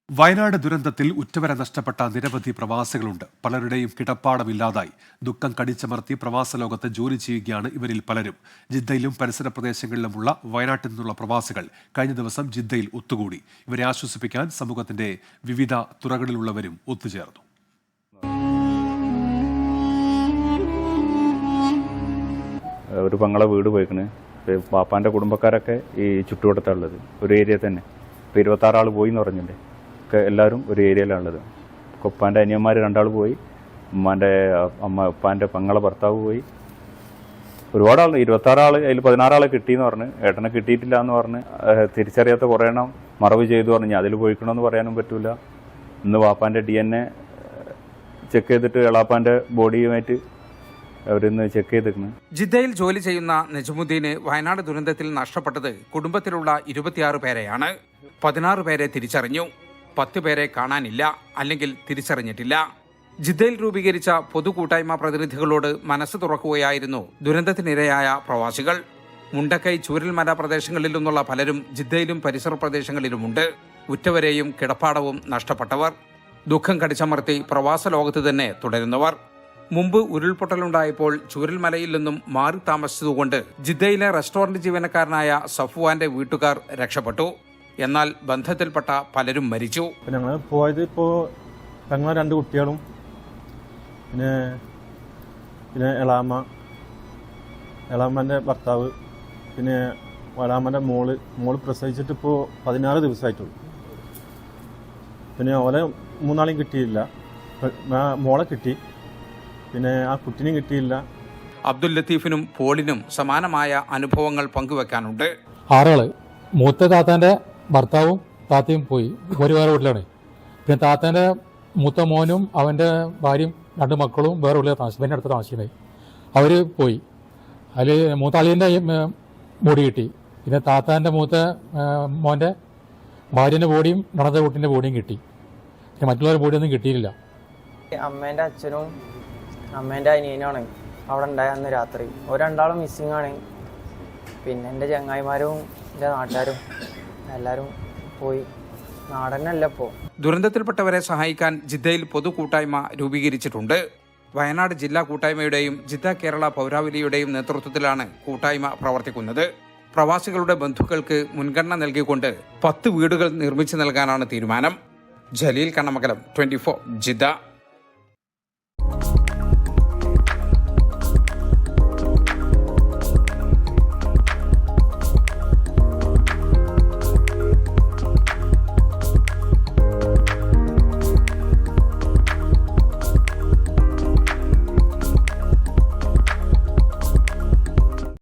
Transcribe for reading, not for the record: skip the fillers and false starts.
വയനാട് ദുരന്തത്തിൽ ഉറ്റവരെ നഷ്ടപ്പെട്ട നിരവധി പ്രവാസികളുണ്ട്. പലരുടെയും കിടപ്പാടമില്ലാതായി. ദുഃഖം കടിച്ചമർത്തി പ്രവാസ ലോകത്ത് ജോലി ചെയ്യുകയാണ് ഇവരിൽ പലരും. ജിദ്ദയിലും പരിസര പ്രദേശങ്ങളിലുമുള്ള വയനാട്ടിൽ നിന്നുള്ള പ്രവാസികൾ കഴിഞ്ഞ ദിവസം ജിദ്ദയിൽ ഒത്തുകൂടി. ഇവരെ ആശ്വസിപ്പിക്കാൻ സമൂഹത്തിന്റെ വിവിധ തുറകളിലുള്ളവരും ഒത്തുചേർന്നു. ഒരു പങ്ങളെ വീട് പോയിക്കണ്. പാപ്പാൻ്റെ കുടുംബക്കാരൊക്കെ ഈ ചുറ്റുവട്ടത്തുള്ളത് ഒരു ഏരിയ തന്നെ. ഇപ്പോൾ 26 ആൾ പോയി എന്ന് പറഞ്ഞില്ലേ, ഒക്കെ എല്ലാവരും ഒരു ഏരിയയിലാണുള്ളത്. ഉപ്പാൻ്റെ അനിയന്മാർ 2 ആൾ പോയി, ഉപ്പാൻ്റെ പങ്ങളെ ഭർത്താവ് പോയി. ഒരുപാട് ആൾ, 26 ആൾ, അതിൽ 16 ആളെ കിട്ടിയെന്ന് പറഞ്ഞ്, ഏട്ടനെ കിട്ടിയിട്ടില്ല എന്ന് പറഞ്ഞ്, തിരിച്ചറിയാത്ത കുറേ എണ്ണം മറവ് ചെയ്തു പറഞ്ഞ് അതിൽ പോയിക്കണമെന്ന് പറയാനും പറ്റില്ല. ഇന്ന് പാപ്പാൻ്റെ DNA ചെക്ക് ചെയ്തിട്ട് എളാപ്പാൻ്റെ ബോഡിയുമായിട്ട് അവരിന്ന് ചെക്ക് ചെയ്തിരിക്കുന്നു. ജിദ്ദയിൽ ജോലി ചെയ്യുന്ന നജമുദ്ദീന് വയനാട് ദുരന്തത്തിൽ നഷ്ടപ്പെട്ടത് കുടുംബത്തിലുള്ള 26 പേരെയാണ്. 16 പേരെ തിരിച്ചറിഞ്ഞു, 10 പേരെ കാണാനില്ല, അല്ലെങ്കിൽ തിരിച്ചറിഞ്ഞിട്ടില്ല. ജിദ്ദയിൽ രൂപീകരിച്ച പൊതുകൂട്ടായ്മ പ്രതിനിധികളോട് മനസ്സ് തുറക്കുകയായിരുന്നു ദുരന്തത്തിനിരയായ പ്രവാസികൾ. മുണ്ടക്കൈ, ചൂരൽമല പ്രദേശങ്ങളിൽ നിന്നുള്ള പലരും ജിദ്ദയിലും പരിസര പ്രദേശങ്ങളിലുമുണ്ട്. ഉറ്റവരെയും കിടപ്പാടവും നഷ്ടപ്പെട്ടവർ, ദുഃഖം കടിച്ചമർത്തി പ്രവാസ ലോകത്ത് തന്നെ തുടരുന്നവർ. മുമ്പ് ഉരുൾപൊട്ടലുണ്ടായപ്പോൾ ചൂരൽമലയിൽ നിന്നും മാറി താമസിച്ചതുകൊണ്ട് ജിദ്ദയിലെ റെസ്റ്റോറന്റ് ജീവനക്കാരനായ സഫ്വാന്റെ വീട്ടുകാർ രക്ഷപ്പെട്ടു. എന്നാൽ ബന്ധത്തിൽപ്പെട്ട പലരും മരിച്ചു. ഞങ്ങൾ പോയത് ഇപ്പോൾ ഞങ്ങളെ 2 കുട്ടികളും പിന്നെ എളാമ്മൻ്റെ ഭർത്താവ്, പിന്നെ എളാമ്മൻ്റെ മോള് പ്രസവിച്ചിട്ട് ഇപ്പോൾ 16 ദിവസമായിട്ടുള്ളൂ. പിന്നെ ഓലെ 3 ആളെയും കിട്ടിയില്ല. മോളെ കിട്ടി, പിന്നെ ആ കുട്ടിനെയും കിട്ടിയില്ല. അബ്ദുൽ ലത്തീഫിനും പോളിനും സമാനമായ അനുഭവങ്ങൾ പങ്കുവെക്കാനുണ്ട്. 6 ആള്. മൂത്ത താത്താൻ്റെ ഭർത്താവും താത്തയും പോയി, ഒരു വേറെ വീട്ടിലാണ്. പിന്നെ താത്താൻ്റെ മൂത്ത മോനും അവൻ്റെ ഭാര്യയും 2 മക്കളും വേറെ വീട്ടിൽ താമസിക്കും, അടുത്ത് താമസിക്കുന്നത്. അവർ പോയി. അതിൽ മൂത്ത അളിയൻ്റെ ബോഡി കിട്ടി. പിന്നെ താത്താൻ്റെ മൂത്ത മോൻ്റെ ഭാര്യൻ്റെ ബോഡിയും നടന്ന കുട്ടീൻ്റെ ബോഡിയും കിട്ടി. പിന്നെ മറ്റുള്ളവരുടെ ബോഡിയൊന്നും കിട്ടിയില്ല. അമ്മേൻ്റെ അച്ഛനും അമ്മേൻ്റെ അനിയനാണ് അവിടെ ഉണ്ടായ അന്ന് രാത്രി. ഒരു 2 ആളും മിസ്സിംഗ് ആണ്. പിന്നെ എൻ്റെ ചങ്ങായിമാരും എൻ്റെ നാട്ടുകാരും എല്ലാവരും പോയി. നാടനല്ല ഇപ്പോൾ. ദുരന്തത്തിൽപ്പെട്ടവരെ സഹായിക്കാൻ ജിദ്ദയിൽ പൊതുകൂട്ടായ്മ രൂപീകരിച്ചിട്ടുണ്ട്. വയനാട് ജില്ലാ കൂട്ടായ്മയുടെയും ജിദ്ദ കേരള പൗരാവലിയുടെയും നേതൃത്വത്തിലാണ് കൂട്ടായ്മ പ്രവർത്തിക്കുന്നത്. പ്രവാസികളുടെ ബന്ധുക്കൾക്ക് മുൻഗണന നൽകിക്കൊണ്ട് 10 വീടുകൾ നിർമ്മിച്ചു നൽകാനാണ് തീരുമാനം. ജലീൽ കണ്ണമംഗലം, 24 ജിദ്ദ.